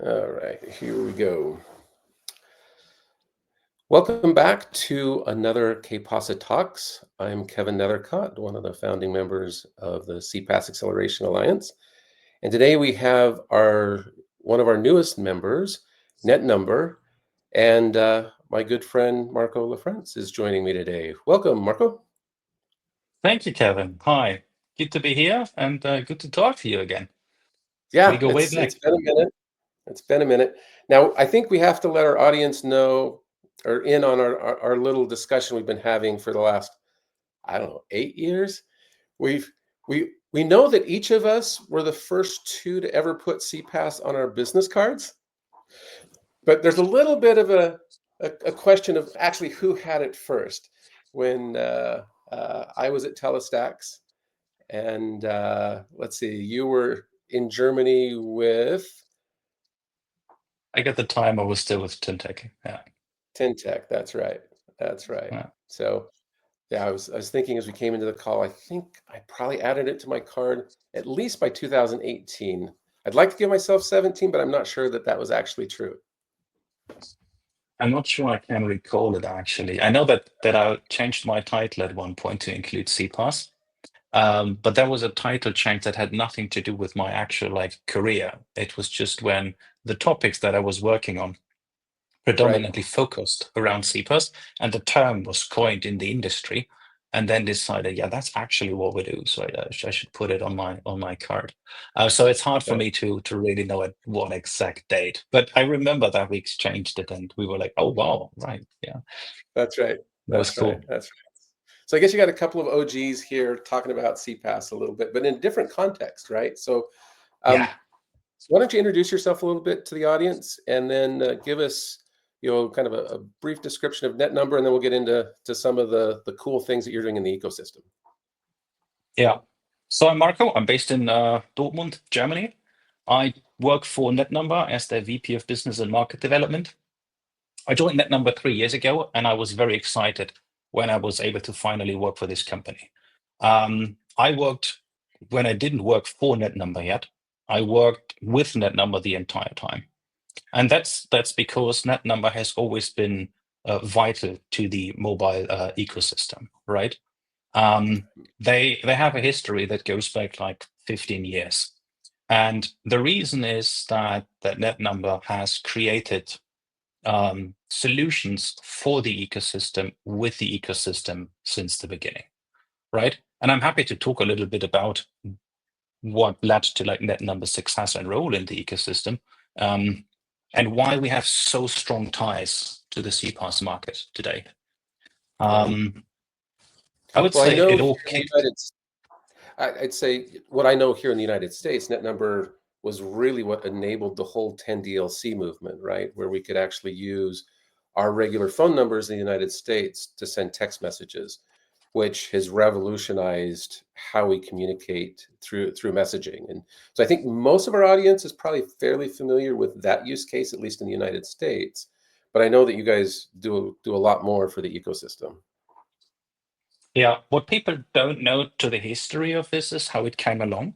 All right, here we go. Welcome back to another CPaaSAA Talks. I'm Kevin Nethercott, one of the founding members of the CPaaS Acceleration Alliance. And today we have one of our newest members, NetNumber, and my good friend Marco LaFrance is joining me today. Welcome, Marco. Thank you, Kevin. Hi, good to be here and good to talk to you again. We Yeah, go way it's back. been a minute. It's been a minute. Now, I think we have to let our audience know or in on our little discussion we've been having for the last, I don't know, 8 years. We've we know that each of us were the first two to ever put CPaaS on our business cards, but there's a little bit of a question of actually who had it first. When I was at Telestax, and let's see, you were in Germany with I got the time I was still with Tintec. Yeah. Tintec. That's right. That's right. Yeah. So yeah, I was thinking as we came into the call, I think I probably added it to my card at least by 2018. I'd like to give myself 17, but I'm not sure that was actually true. I'm not sure I can recall it actually. I know that I changed my title at one point to include CPaaS, but that was a title change that had nothing to do with my actual career. It was just when the topics that I was working on predominantly focused around CPaaS, and the term was coined in the industry, and then decided, yeah, that's actually what we do. So I should put it on my card. So it's hard for me to really know at what exact date, but I remember that we exchanged it, and we were like, oh wow, right, yeah, That's right. that was cool. That's right. So I guess you got a couple of OGs here talking about CPaaS a little bit, but in different context, right? So Yeah. why don't you introduce yourself a little bit to the audience, and then give us, kind of a brief description of NetNumber, and then we'll get into some of the cool things that you're doing in the ecosystem. Yeah. So I'm Marco. I'm based in Dortmund, Germany. I work for NetNumber as their VP of Business and Market Development. I joined NetNumber 3 years ago, and I was very excited when I was able to finally work for this company. I worked when I didn't work for NetNumber yet. I worked with NetNumber the entire time, and that's because NetNumber has always been vital to the mobile ecosystem, right? They have a history that goes back like 15 years, and the reason is that NetNumber has created solutions for the ecosystem with the ecosystem since the beginning, right? And I'm happy to talk a little bit about what led to NetNumber's success and role in the ecosystem, and why we have so strong ties to the CPaaS market today. I would say it all kicked. I'd say what I know here in the United States, NetNumber was really what enabled the whole 10DLC movement, right? Where we could actually use our regular phone numbers in the United States to send text messages, which has revolutionized how we communicate through messaging. And so I think most of our audience is probably fairly familiar with that use case, at least in the United States. But I know that you guys do a lot more for the ecosystem. Yeah, what people don't know to the history of this is how it came along.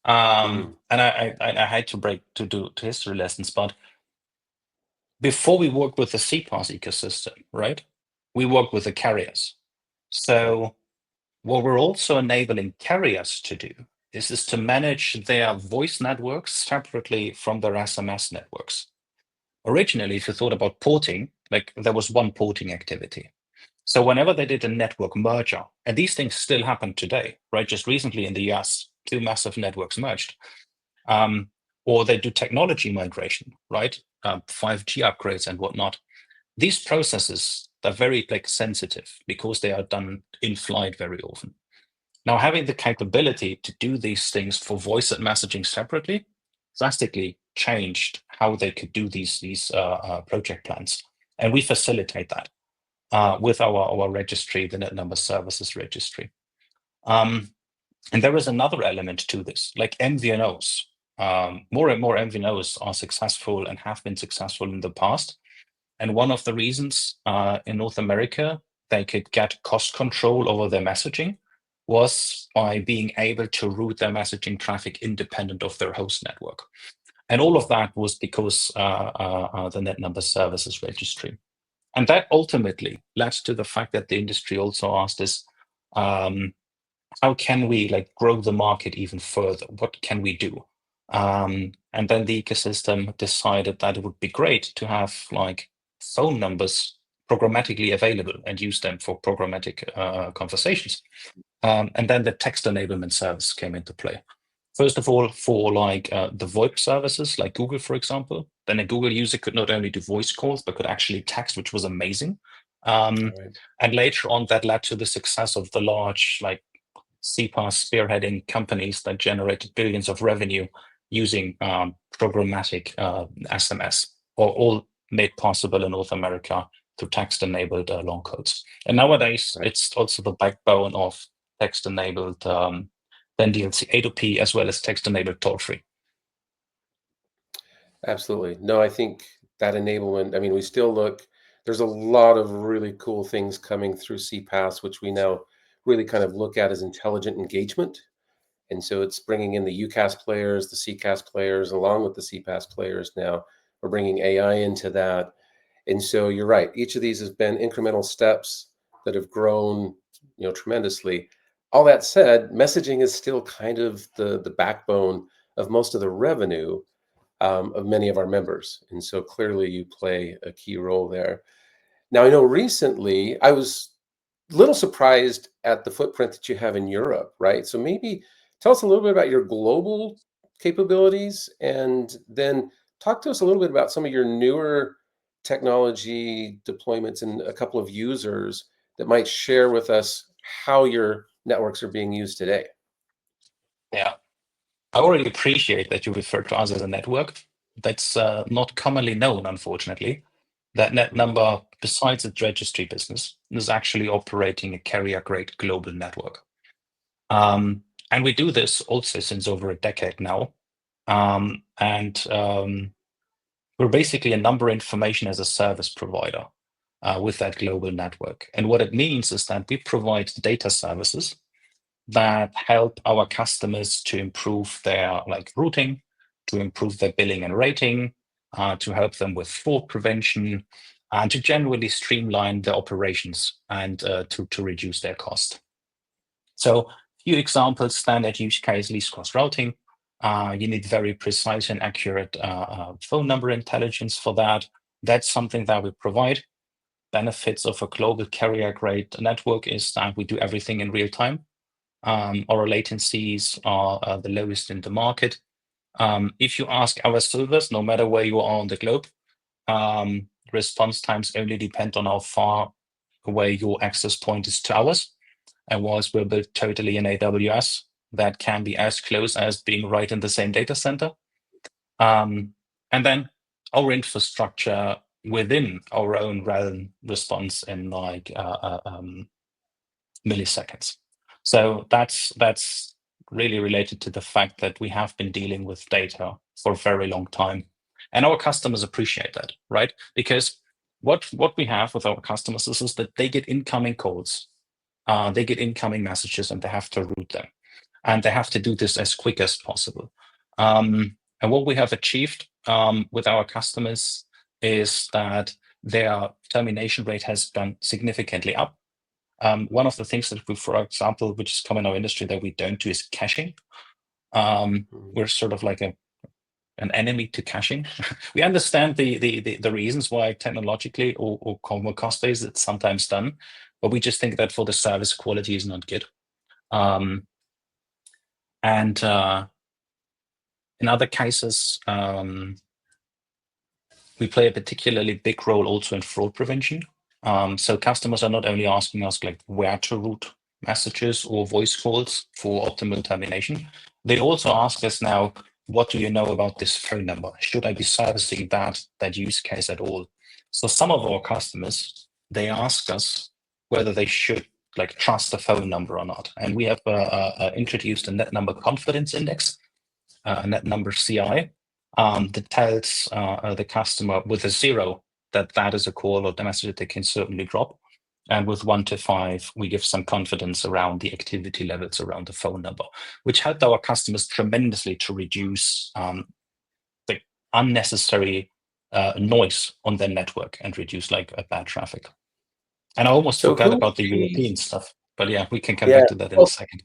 And I hate to break to do to history lessons, but before we worked with the CPaaS ecosystem, right? We worked with the carriers. So what we're also enabling carriers to do is to manage their voice networks separately from their SMS networks. Originally, if you thought about porting, like there was one porting activity. So whenever they did a network merger, and these things still happen today, right? Just recently in the US, two massive networks merged. Or they do technology migration, right? 5G upgrades and whatnot. These processes are very sensitive because they are done in flight very often. Now, having the capability to do these things for voice and messaging separately drastically changed how they could do these project plans, and we facilitate that with our registry, the NetNumber Services Registry. And there is another element to this, like MVNOs. More and more MVNOs are successful and have been successful in the past. And one of the reasons in North America they could get cost control over their messaging was by being able to route their messaging traffic independent of their host network. And all of that was because the NetNumber services registry. And that ultimately led to the fact that the industry also asked us, how can we grow the market even further? What can we do? And then the ecosystem decided that it would be great to have phone numbers programmatically available and use them for programmatic conversations. And then the text enablement service came into play. First of all, for the VoIP services, like Google, for example, then a Google user could not only do voice calls, but could actually text, which was amazing. Right. And later on, that led to the success of the large CPaaS spearheading companies that generated billions of revenue using programmatic SMS, or all made possible in North America through text-enabled long codes. And nowadays, Right. it's also the backbone of text-enabled then DLC A2P, as well as text-enabled toll-free. Absolutely. No, I think that enablement, I mean, we still look, there's a lot of really cool things coming through CPaaS, which we now really kind of look at as intelligent engagement. And so it's bringing in the UCaaS players, the CCaaS players, along with the CPaaS players now. We're bringing AI into that. And so you're right. Each of these has been incremental steps that have grown, tremendously. All that said, messaging is still kind of the backbone of most of the revenue of many of our members. And so clearly you play a key role there. Now, I know recently I was a little surprised at the footprint that you have in Europe, right? So maybe tell us a little bit about your global capabilities, and then talk to us a little bit about some of your newer technology deployments and a couple of users that might share with us how your networks are being used today. Yeah, I already appreciate that you refer to us as a network. That's not commonly known, unfortunately. That NetNumber, besides its registry business, is actually operating a carrier-grade global network. And we do this also since over a decade now. We're basically a number information as a service provider with that global network. And what it means is that we provide data services that help our customers to improve their routing, to improve their billing and rating, to help them with fraud prevention, and to generally streamline their operations and to reduce their cost. So a few examples: standard use case, least cost routing. You need very precise and accurate phone number intelligence for that. That's something that we provide. Benefits of a global carrier-grade network is that we do everything in real time. Our latencies are the lowest in the market. If you ask our servers, no matter where you are on the globe, response times only depend on how far away your access point is to ours. And whilst we're built totally in AWS, that can be as close as being right in the same data center. And then our infrastructure within our own realm responds in milliseconds. So that's really related to the fact that we have been dealing with data for a very long time, and our customers appreciate that, right? Because what we have with our customers is that they get incoming calls, they get incoming messages, and they have to route them, and they have to do this as quick as possible. And what we have achieved with our customers is that their termination rate has gone significantly up. One of the things that we, for example, which is common in our industry that we don't do, is caching. We're sort of like an enemy to caching. We understand the reasons why technologically or cost base it's sometimes done, but we just think that for the service, quality is not good. And in other cases, we play a particularly big role also in fraud prevention. So customers are not only asking us where to route messages or voice calls for optimal termination, they also ask us now, what do you know about this phone number? Should I be servicing that use case at all? So some of our customers, they ask us whether they should trust the phone number or not. And we have introduced a NetNumber confidence index, a NetNumber CI, that tells the customer with a 0 that is a call or the message that they can certainly drop. And with 1 to 5, we give some confidence around the activity levels around the phone number, which helped our customers tremendously to reduce the unnecessary noise on their network and reduce like bad traffic. And I almost So forgot who about would the be, European stuff, but yeah, we can come yeah, back to that in a well, second.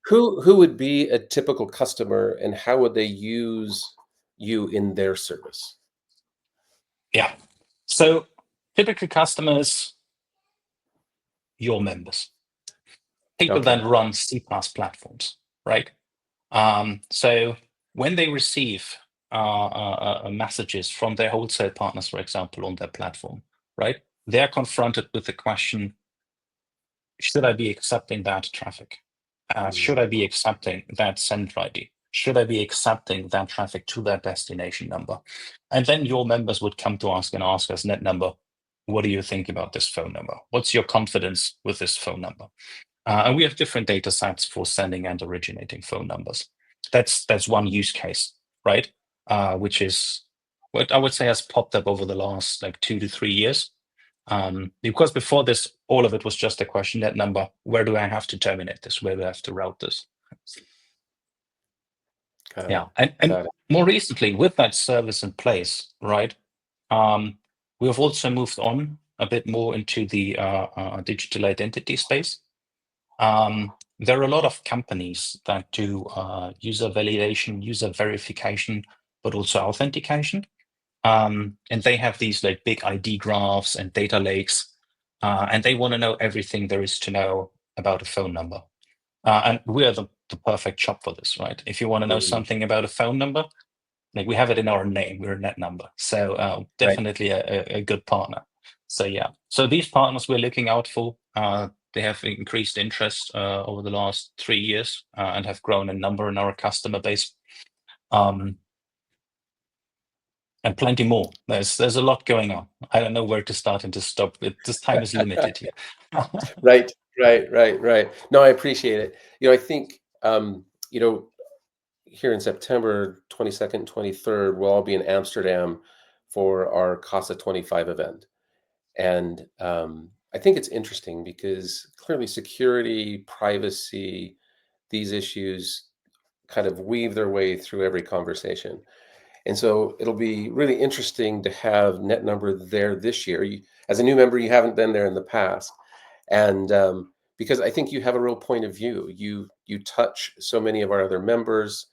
who would be a typical customer and how would they use you in their service? Yeah. So typical customers, your members, people Okay. that run CPaaS platforms, right? So when they receive messages from their wholesale partners, for example, on their platform, right? They're confronted with the question, should I be accepting that traffic? Should I be accepting that send ID? Should I be accepting that traffic to that destination number? And then your members would come to us and ask us, NetNumber, what do you think about this phone number? What's your confidence with this phone number? And we have different data sets for sending and originating phone numbers. That's one use case, right? Which is what I would say has popped up over the last like 2 to 3 years. Because before this, all of it was just a question, NetNumber, where do I have to terminate this? Where do I have to route this? Got Yeah. it. And Got it. more recently, with that service in place, right? We have also moved on a bit more into the digital identity space. There are a lot of companies that do user validation, user verification, but also authentication. And they have these like big ID graphs and data lakes, and they want to know everything there is to know about a phone number. And we are the perfect shop for this, right? If you want to know Mhm. something about a phone number, like we have it in our name, we're a NetNumber. So Right. definitely a good partner. So yeah, so these partners we're looking out for. They have increased interest over the last 3 years and have grown in number in our customer base. And plenty more. There's a lot going on. I don't know where to start and to stop. This time is limited here. Right, right. No, I appreciate it. I think, you know, here in September 22nd, 23rd, we'll all be in Amsterdam for our Casa 25 event. And I think it's interesting because clearly security, privacy, these issues kind of weave their way through every conversation. And so it'll be really interesting to have NetNumber there this year. As a new member, you haven't been there in the past, and because I think you have a real point of view. You touch so many of our other members.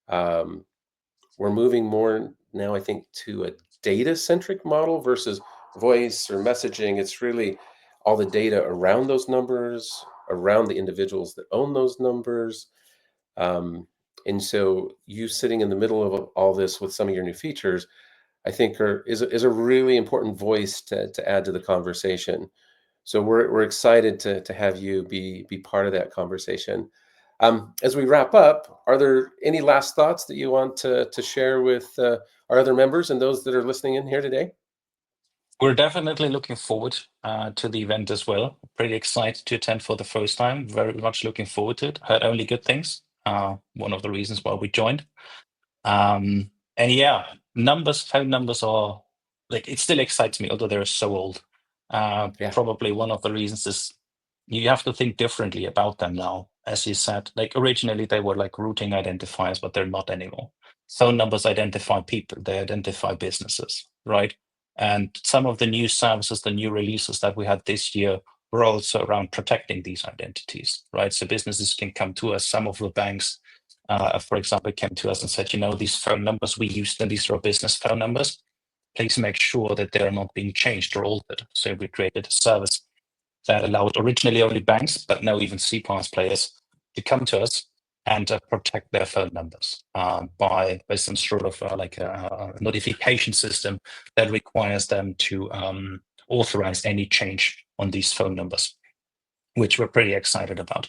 Um, we're moving more now, I think, to a data-centric model versus voice or messaging. It's really all the data around those numbers, around the individuals that own those numbers. Um, and so you sitting in the middle of all this with some of your new features, I think is a really important voice to add to the conversation. So we're excited to have you be part of that conversation. As we wrap up, are there any last thoughts that you want to share with our other members and those that are listening in here today? We're definitely looking forward to the event as well. Pretty excited to attend for the first time. Very much looking forward to it. Heard only good things. One of the reasons why we joined. And yeah, phone numbers are like, it still excites me, although they're so old. Yeah. Probably one of the reasons is you have to think differently about them now. As you said, like originally they were like routing identifiers, but they're not anymore. Phone numbers identify people, they identify businesses, right? And some of the new services, the new releases that we had this year were also around protecting these identities, right? So businesses can come to us. Some of the banks, for example, came to us and said, these phone numbers we used, and these are business phone numbers. Please make sure that they're not being changed or altered. So we created a service that allowed originally only banks, but now even CPaaS players to come to us and protect their phone numbers by some sort of like a notification system that requires them to authorize any change on these phone numbers, which we're pretty excited about.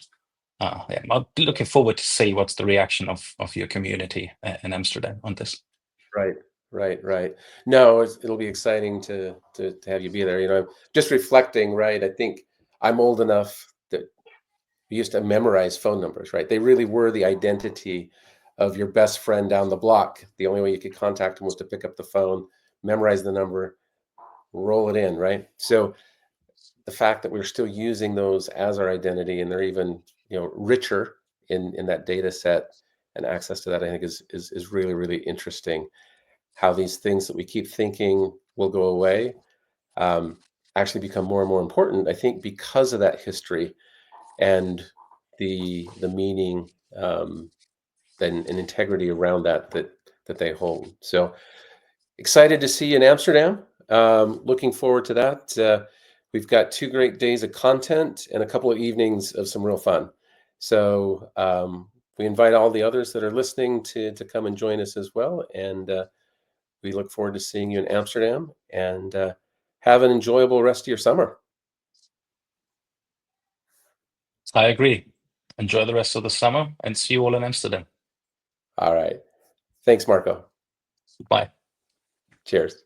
Yeah, I'm looking forward to see what's the reaction of your community in Amsterdam on this. Right, right. No, it'll be exciting to have you be there. I'm just reflecting, right? I think I'm old enough that we used to memorize phone numbers, right? They really were the identity of your best friend down the block. The only way you could contact him was to pick up the phone, memorize the number, roll it in, right? So the fact that we're still using those as our identity and they're even, richer in that data set and access to that, I think is really, really interesting. how these things that we keep thinking will go away actually become more and more important, I think, because of that history and the meaning and integrity around that they hold. So excited to see you in Amsterdam. Looking forward to that. We've got 2 great days of content and a couple of evenings of some real fun. So we invite all the others that are listening to come and join us as well. And we look forward to seeing you in Amsterdam, and have an enjoyable rest of your summer. I agree. Enjoy the rest of the summer and see you all in Amsterdam. All right. Thanks, Marco. Bye. Cheers.